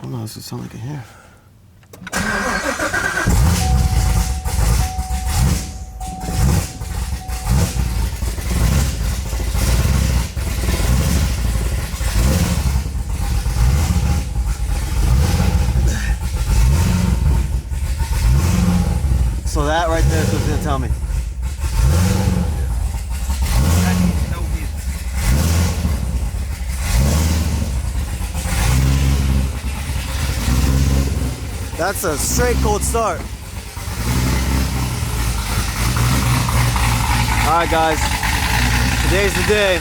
don't know, does it sound like in here? So that right there is what's gonna tell me. That's a straight cold start. Alright guys, today's the day.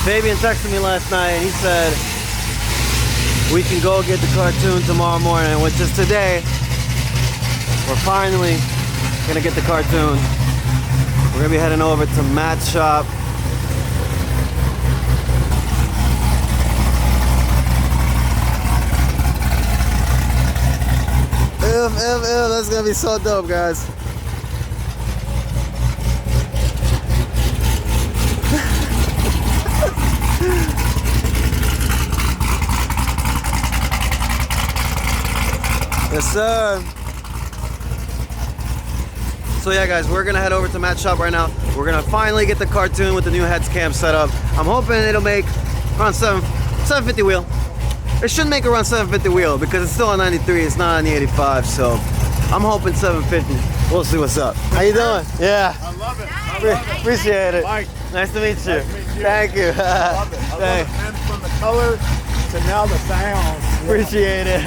Fabian texted me last night and he said we can go get the cartoon tomorrow morning, which is today. We're finally gonna get the cartoon. We're gonna be heading over to Matt's shop. That's gonna be so dope, guys. Yes, sir. So yeah, guys, we're gonna head over to Matt's shop right now. We're gonna finally get the cartoon with the new heads cam set up. I'm hoping it'll make around 750 wheel. It should make around 750 wheel because it's still on 93. It's not on the 85. So I'm hoping 750. We'll see what's up. How you doing? Yeah. I love it. Appreciate it. Mike. Nice to meet you. Nice to meet you. Thank you. I love it. I love it. And from the color to now the sound. Appreciate it.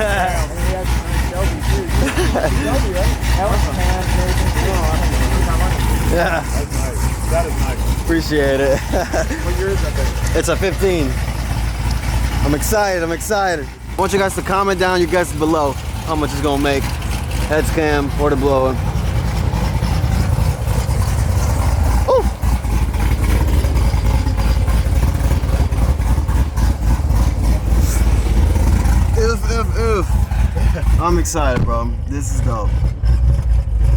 Yeah. That's nice. That is nice. Appreciate it. What year is that thing? It's a 15. I'm excited. I want you guys to comment down, you guys below, how much it's gonna make. Heads cam or the blower. Oh. Oof. I'm excited, bro. This is dope.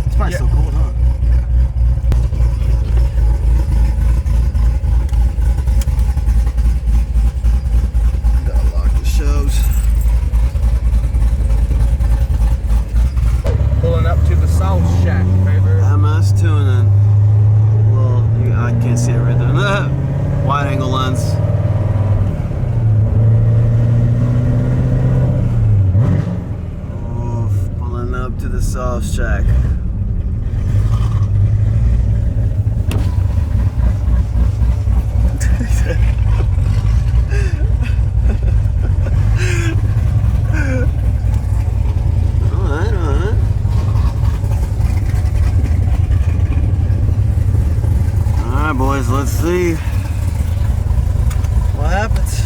It's probably so cold, huh? Gotta lock the shows. Pulling up to the South Shack, baby. MS tuning. Well, I can't see it right there. Wide angle lens. Oof, pulling up to the South Shack. Alright boys, let's see what happens.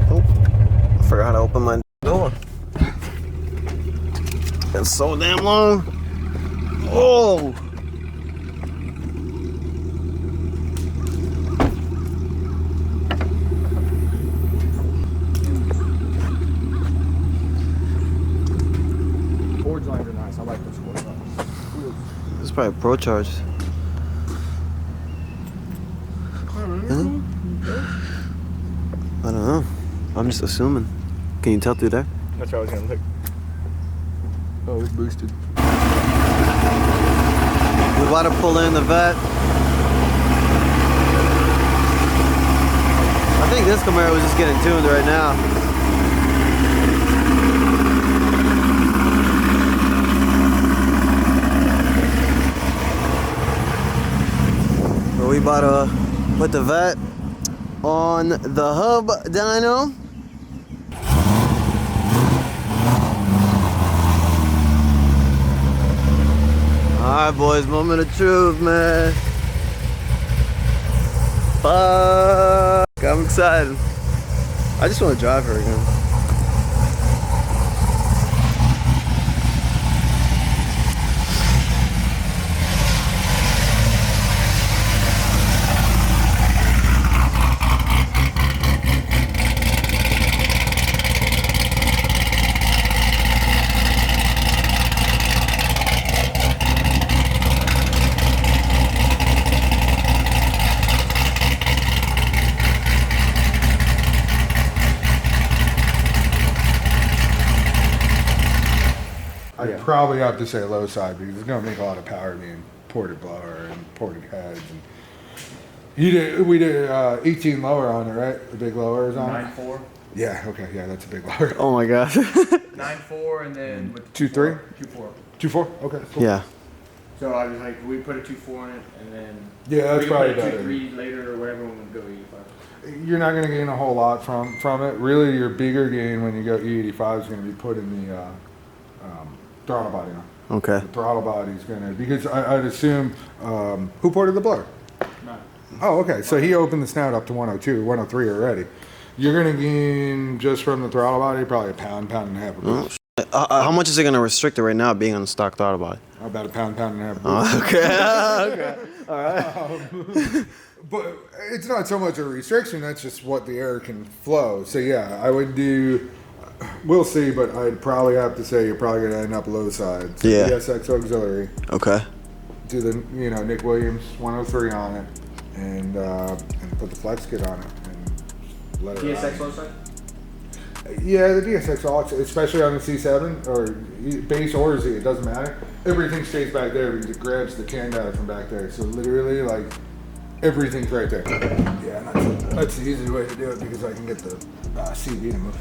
Oh, I forgot to open my door. It's so damn long. Oh! Forge lines are nice. I like those forge lines. It's probably Pro Charge. I don't know. I'm just assuming. Can you tell through there? That's what I was gonna look. Oh, it's boosted. We're about to pull in the vet. I think this Camaro was just getting tuned right now. But we about to put the vet on the hub dyno. Alright boys, moment of truth, man. Fuck, I'm excited. I just want to drive her again. probably have to say low side because it's going to make a lot of power being ported blower and ported heads. And we did 18 lower on it, right? The big lowers on it? 9.4. Yeah, okay, yeah, that's a big lower. Oh my gosh. 9.4 and then with 2.3? 2.4. 2.4? Okay, cool. Yeah. So I was like, we put a 2.4 in it and then Yeah, that's we can probably put a better. 2.3 later or whatever when we go 85. You're not going to gain a whole lot from it. Really, your bigger gain when you go E85 is going to be putting the throttle body on. Okay. The throttle body is going to, because I'd assume, who ported the blower? No. Oh, okay. So he opened the snout up to 102, 103 already. You're going to gain just from the throttle body probably a pound and a half. Of How much is it going to restrict it right now being on the stock throttle body? About a pound and a half. Okay. Okay. All right. But it's not so much a restriction. That's just what the air can flow. So yeah, I would do. We'll see, but I'd probably have to say you're probably going to end up low side. So Yeah. DSX auxiliary. Okay. Do the Nick Williams 103 on it, and put the flex kit on it, and let it DSX ride. low side? Yeah, the DSX aux, especially on the C7 or base or Z, it doesn't matter. Everything stays back there because it grabs the can data from back there. So literally, like, everything's right there. Yeah, that's the easy way to do it because I can get the CV to move.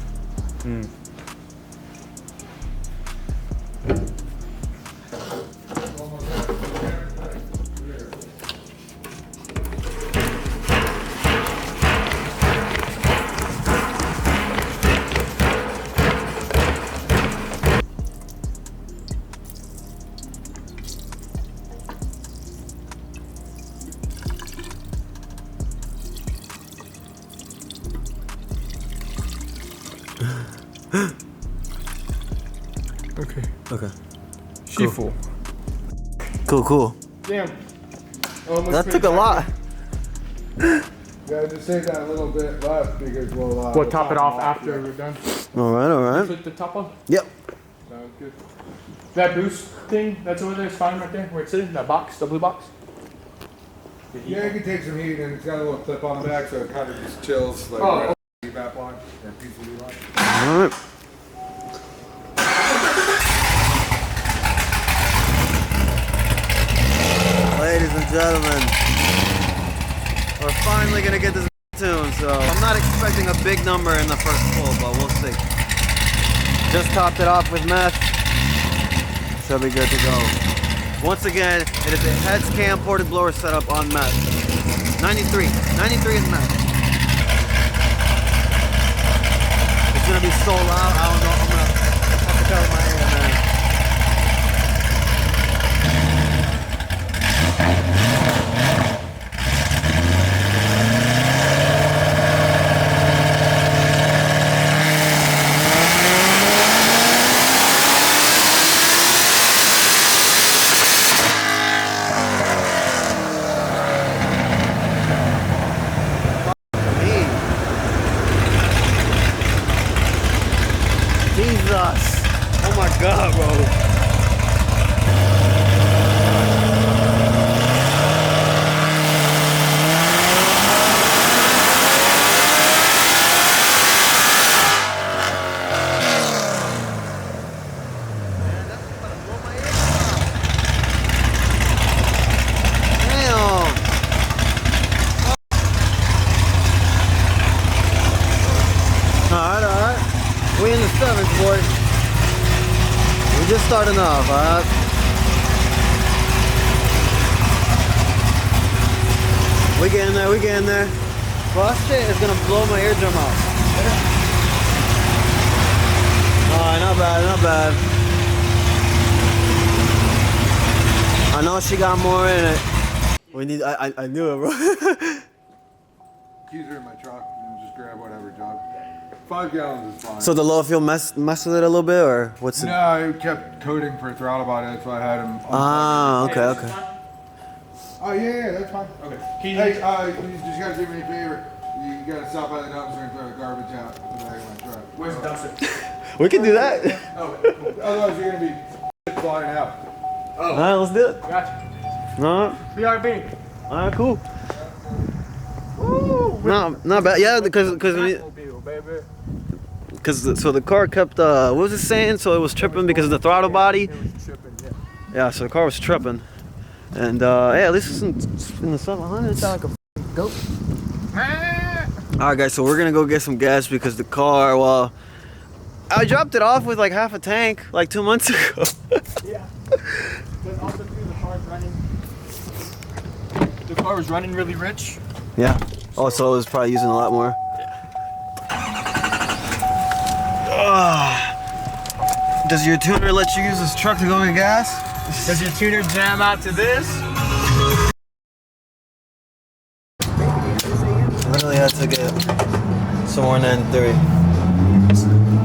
Okay. Okay. She full. Cool. Damn. That took a lot. Yeah, just save that a little bit left because we'll Top it off after we're done. All right. Put the top on. Yep. Sounds good. That boost thing that's over there is fine right there where it's sitting, that box, the blue box. Yeah, it can take some heat and it's got a little clip on the back so it kind of just chills like Oh. back line or PCB line. All right. Ladies and gentlemen, we're finally gonna get this tune. So I'm not expecting a big number in the first pull, but we'll see. Just topped it off with meth. Should be good to go. Once again, it is a heads cam ported blower setup on meth. 93 is meth. It's gonna be so loud. I don't know. I'm gonna have to cover my ear, man. Jesus. Oh my God, bro. Alright. We in the sevens, boy. We're just starting off, alright? We getting there. Well, that shit is gonna blow my eardrum out. Alright, not bad. I know she got more in it. We need, I knew it, bro. Keys are in my truck and just grab whatever jug. 5 gallons is fine. So the low fuel mess with it a little bit, or what's it? No, I kept coding for throttle body. That's why I had him. Ah, okay. Oh yeah, that's fine. Okay. Hey, you just gotta do me a favor. You gotta stop by the dumpster and throw the garbage out in the back of my truck. Where's the dumpster? We can do that. Okay, cool. Otherwise, you're gonna be flying out. All right, let's do it. Gotcha. All right, BRB. cool. Woo! No, not bad. Yeah, because Cause so the car kept what was it saying? So it was tripping because of the throttle body. It was tripping, yeah. Yeah, so the car was tripping, and yeah, at least it's in the 700s. Sound like a goat. All right, guys, so we're gonna go get some gas because the car, well, I dropped it off with like half a tank like 2 months ago. Yeah. But also too, the car's running. The car was running really rich. Yeah. Oh, so it was probably using a lot more. Does your tuner let you use this truck to go get gas? Does your tuner jam out to this? Literally had to get some more 993.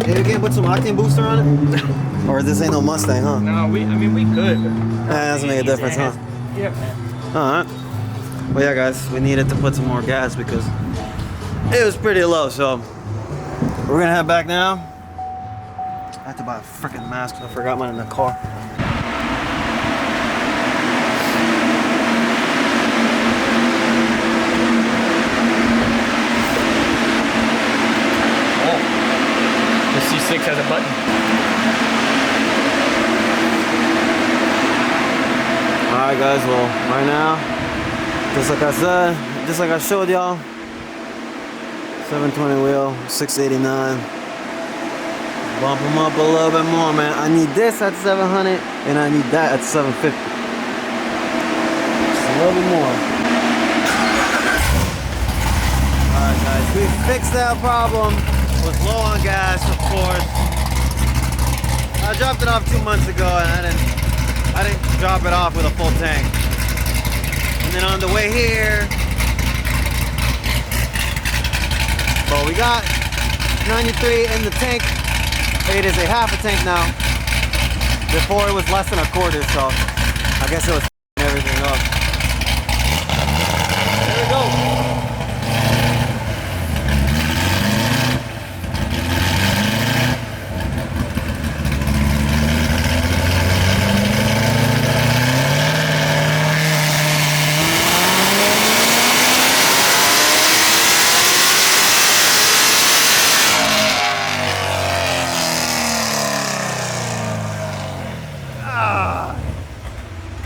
Hey, you can't put some octane booster on it? Or this ain't no Mustang, huh? No, I mean, we could. That doesn't make a difference, huh? Yep, man. Alright. Well, yeah, guys, we needed to put some more gas because it was pretty low, so we're gonna head back now. I have to buy a freaking mask. I forgot mine in the car. The C6 has a button. Alright, guys, well, right now, just like I said, just like I showed y'all, 720 wheel, 689. Bump them up a little bit more, man. I need this at 700, and I need that at 750. Just a little bit more. Alright, guys, we fixed that problem. Was low on gas, of course. I dropped it off 2 months ago, and I didn't drop it off with a full tank. And then on the way here, well, we got 93 in the tank. It is a half a tank now. Before it was less than a quarter, so I guess it was everything up. There we go.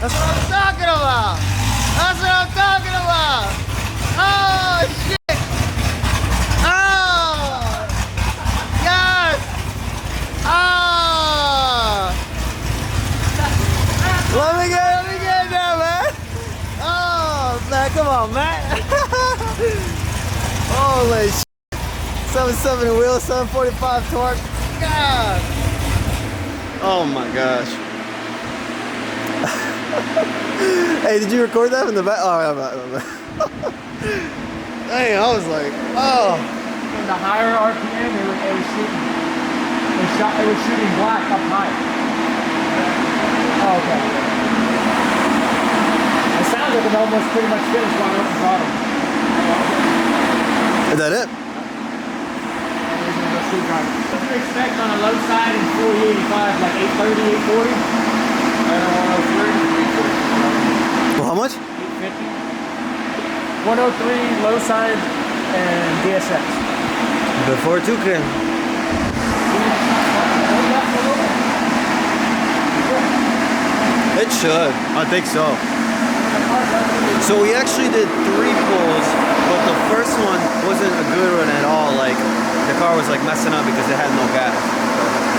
That's what I'm talking about! That's what I'm talking about! Oh, shit! Oh! Yes! Oh! Let me get there, man! Oh, man, come on, man! Holy shit! 770 wheel, 745 torque. God! Oh my gosh. Hey, did you record that in the back? Oh, dang, I was like, oh. In the higher RPM, it was shooting. It was shooting black up high. Oh, okay. It sounds like it almost pretty much finished while open throttle. Is that it? What do you expect on a low side in 4085, like 830, 840? Well, how much? 850. 103 low side and DSX. Before 2K. It should. I think so. So we actually did 3 pulls, but the first one wasn't a good one at all. Like the car was like messing up because it had no gas.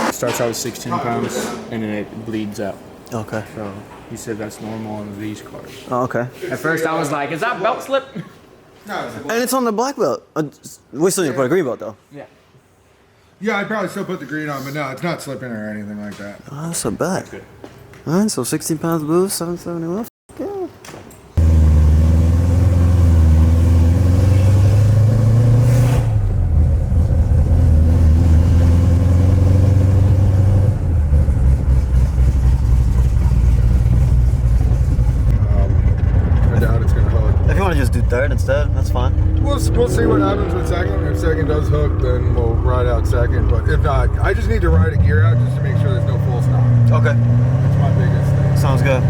It starts out with 16 pounds and then it bleeds out. Okay. So he said that's normal on these cars. Oh, okay. At first I was like, is that belt slip? And it's on the black belt. We still need to put a green belt though. Yeah. Yeah, I'd probably still put the green on, but no, it's not slipping or anything like that. Oh, that's so bad. Alright, so 16 pounds boost, 770 left. Yeah. I doubt it's gonna hook. If you want to just do third instead, that's fine. We'll see what happens with second. If second does hook, then we'll ride out second. But if not, I just need to ride a gear out just to make sure there's no full stop. Okay. That's my biggest thing. Sounds good.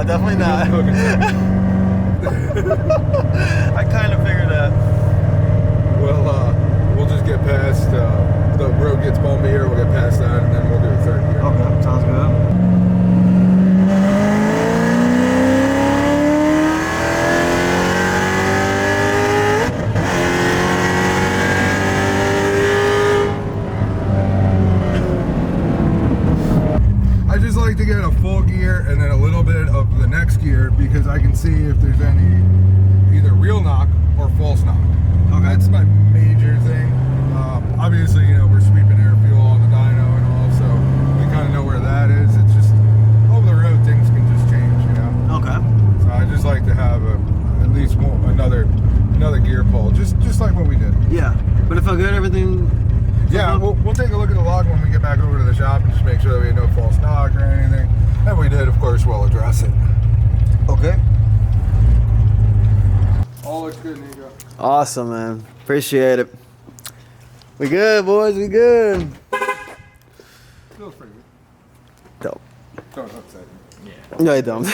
definitely not. I kind of figured that. Well, we'll just get past, the road gets bumpy here, we'll get past that, and then we'll do a third gear. Okay, sounds good. I just like to get a full gear and then a little bit of the next gear because I can see if there's any either real knock or false knock. Okay. That's my major thing. Obviously, you know, we're sweeping air fuel on the dyno and all, so we kind of know where that is. It's just over the road, things can just change, you know. Okay. So I just like to have at least another gear pull, just like what we did. Yeah, but it felt good. Everything. Yeah, we'll take a look at the log when we get back over to the shop and just make sure that we had no false knock or anything. If we did, of course, we'll address it. Okay. All looks good, Nico. Awesome, man. Appreciate it. We good, boys. We good. Feels pretty good. Dope. Don't upset me. No, you don't.